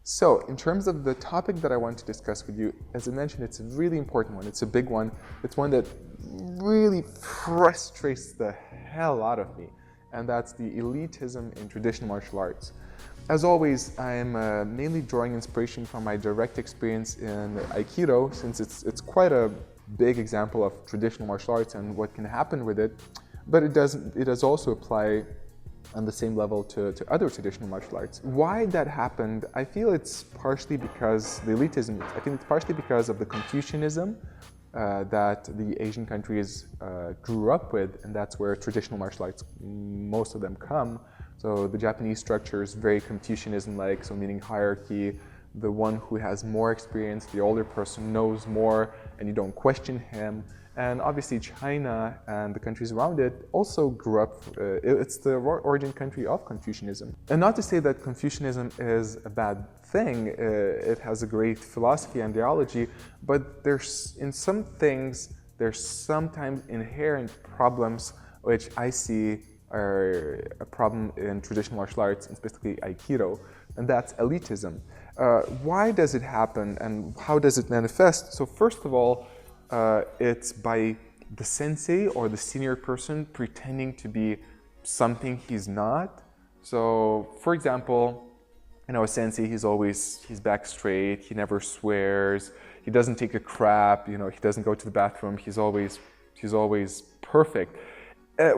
So, in terms of the topic that I want to discuss with you, as I mentioned, it's a really important one. It's a big one. It's one that really frustrates the hell out of me, and that's the elitism in traditional martial arts. As always, I'm mainly drawing inspiration from my direct experience in Aikido, since it's quite a big example of traditional martial arts and what can happen with it, but it does also apply on the same level to other traditional martial arts. Why that happened, I feel it's partially because the elitism, I think it's partially because of the Confucianism that the Asian countries grew up with, and that's where traditional martial arts, most of them come. So the Japanese structure is very Confucianism-like, so meaning hierarchy. The one who has more experience, the older person, knows more, and you don't question him. And obviously China and the countries around it also grew up, it's the origin country of Confucianism. And not to say that Confucianism is a bad thing, it has a great philosophy and ideology, but in some things, there's sometimes inherent problems which I see are a problem in traditional martial arts, and specifically Aikido, and that's elitism. Why does it happen and how does it manifest? So first of all, it's by the sensei or the senior person pretending to be something he's not. So, for example, a sensei, he's back straight, he never swears, he doesn't take a crap, he doesn't go to the bathroom, he's always perfect,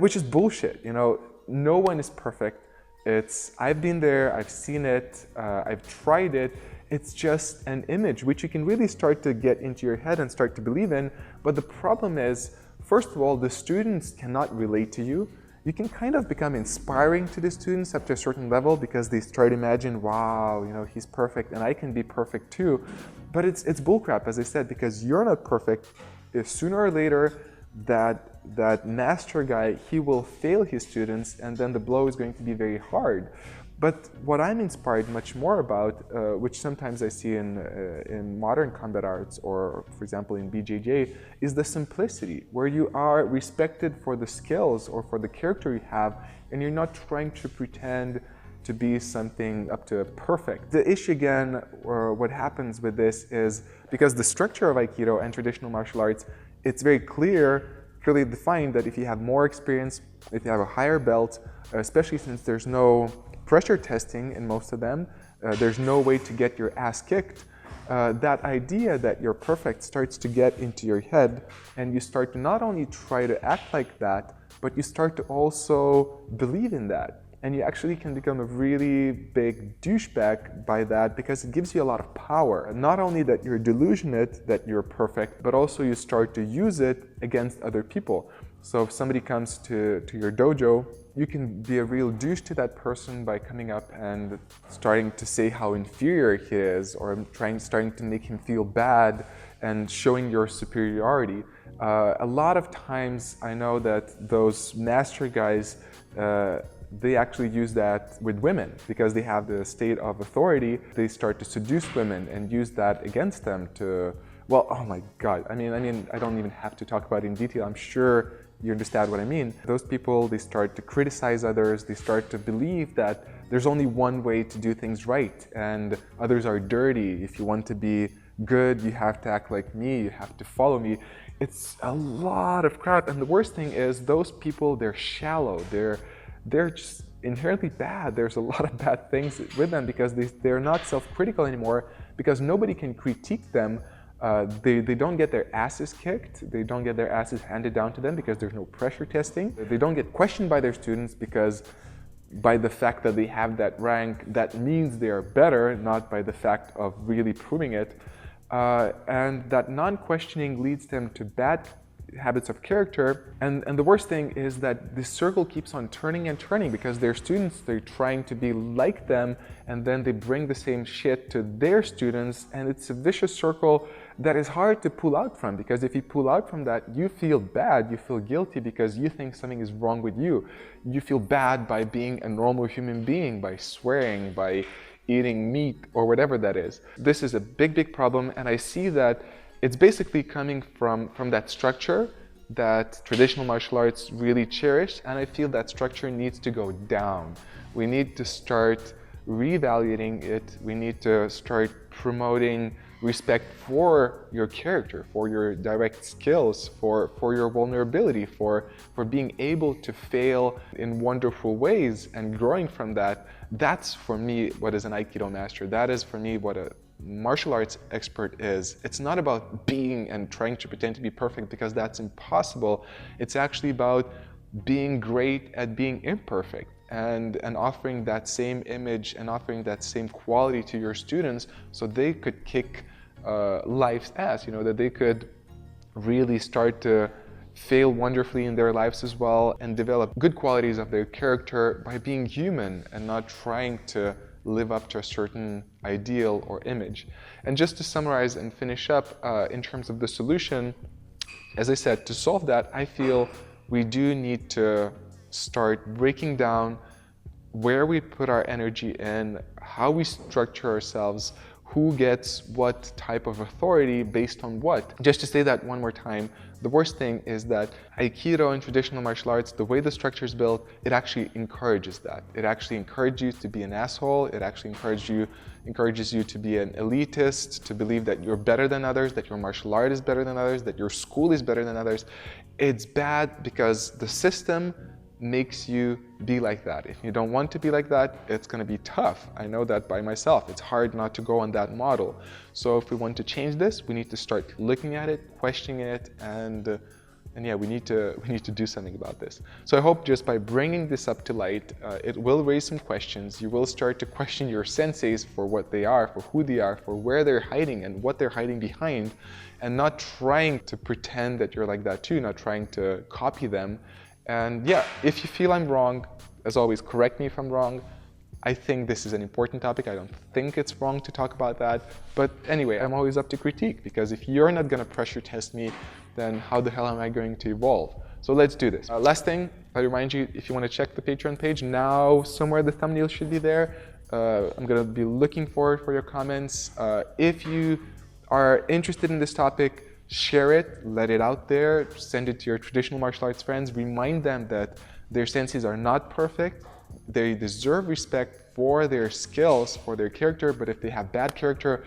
which is bullshit. No one is perfect. I've been there, I've seen it, I've tried it. It's just an image which you can really start to get into your head and start to believe in. But the problem is, first of all, the students cannot relate to you. You can kind of become inspiring to the students up to a certain level because they start to imagine, wow, he's perfect and I can be perfect too. But it's bullcrap, as I said, because you're not perfect. Sooner or later, that master guy, he will fail his students, and then the blow is going to be very hard. But what I'm inspired much more about, which sometimes I see in modern combat arts or, for example, in BJJ, is the simplicity, where you are respected for the skills or for the character you have, and you're not trying to pretend to be something up to perfect. The issue again, or what happens with this is, because the structure of Aikido and traditional martial arts, it's very clearly defined that if you have more experience, if you have a higher belt, especially since there's no pressure testing in most of them, there's no way to get your ass kicked, that idea that you're perfect starts to get into your head, and you start to not only try to act like that, but you start to also believe in that. And you actually can become a really big douchebag by that, because it gives you a lot of power. Not only that you're delusionate that you're perfect, but also you start to use it against other people. So if somebody comes to your dojo, you can be a real douche to that person by coming up and starting to say how inferior he is, or starting to make him feel bad and showing your superiority. A lot of times I know that those master guys, they actually use that with women because they have the state of authority. They start to seduce women and use that against them to, well, oh my God. I mean, I don't even have to talk about it in detail. I'm sure you understand what I mean. Those people, they start to criticize others. They start to believe that there's only one way to do things right, and others are dirty. If you want to be good, you have to act like me. You have to follow me. It's a lot of crap. And the worst thing is those people, they're shallow. They're just inherently bad. There's a lot of bad things with them because they're not self-critical anymore, because nobody can critique them. They don't get their asses kicked. They don't get their asses handed down to them because there's no pressure testing. They don't get questioned by their students because by the fact that they have that rank, that means they are better, not by the fact of really proving it. And that non-questioning leads them to bad habits of character. And the worst thing is that this circle keeps on turning and turning because their students, they're trying to be like them, and then they bring the same shit to their students, and it's a vicious circle that is hard to pull out from, because if you pull out from that, you feel bad, you feel guilty because you think something is wrong with you. You feel bad by being a normal human being, by swearing, by eating meat, or whatever that is. This is a big, big problem, and I see that it's basically coming from that structure that traditional martial arts really cherish, and I feel that structure needs to go down. We need to start reevaluating it. We need to start promoting respect for your character, for your direct skills, for your vulnerability, for being able to fail in wonderful ways and growing from that. That's for me what is an Aikido master. That is for me what a martial arts expert is. It's not about being and trying to pretend to be perfect, because that's impossible. It's actually about being great at being imperfect, and offering that same image and offering that same quality to your students, so they could kick life's ass, that they could really start to fail wonderfully in their lives as well, and develop good qualities of their character by being human and not trying to live up to a certain ideal or image. And just to summarize and finish up, in terms of the solution, as I said, to solve that, I feel we do need to start breaking down where we put our energy in, how we structure ourselves, who gets what type of authority based on what. Just to say that one more time, the worst thing is that Aikido and traditional martial arts, the way the structure is built, it actually encourages that. It actually encourages you to be an asshole. It actually encourages you to be an elitist, to believe that you're better than others, that your martial art is better than others, that your school is better than others. It's bad because the system makes you be like that. If you don't want to be like that, it's going to be tough. I know that by myself. It's hard not to go on that model. So if we want to change this, we need to start looking at it, questioning it, and yeah, we need to do something about this. So I hope just by bringing this up to light, it will raise some questions. You will start to question your senseis for what they are, for who they are, for where they're hiding and what they're hiding behind, and not trying to pretend that you're like that too, not trying to copy them. And yeah, if you feel I'm wrong, as always, correct me if I'm wrong. I think this is an important topic. I don't think it's wrong to talk about that. But anyway, I'm always up to critique, because if you're not going to pressure test me, then how the hell am I going to evolve? So let's do this. Last thing, I remind you, if you want to check the Patreon page, now somewhere the thumbnail should be there. I'm going to be looking forward for your comments. If you are interested in this topic, share it, let it out there, send it to your traditional martial arts friends, remind them that their senseis are not perfect, they deserve respect for their skills, for their character, but if they have bad character,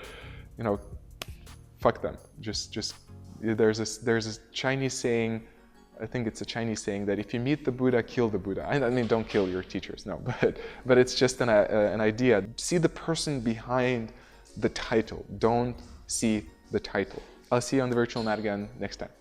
fuck them. There's this Chinese saying, I think it's a Chinese saying, that if you meet the Buddha, kill the Buddha. I mean, don't kill your teachers, no, but it's just an idea. See the person behind the title, don't see the title. I'll see you on the virtual mat again next time.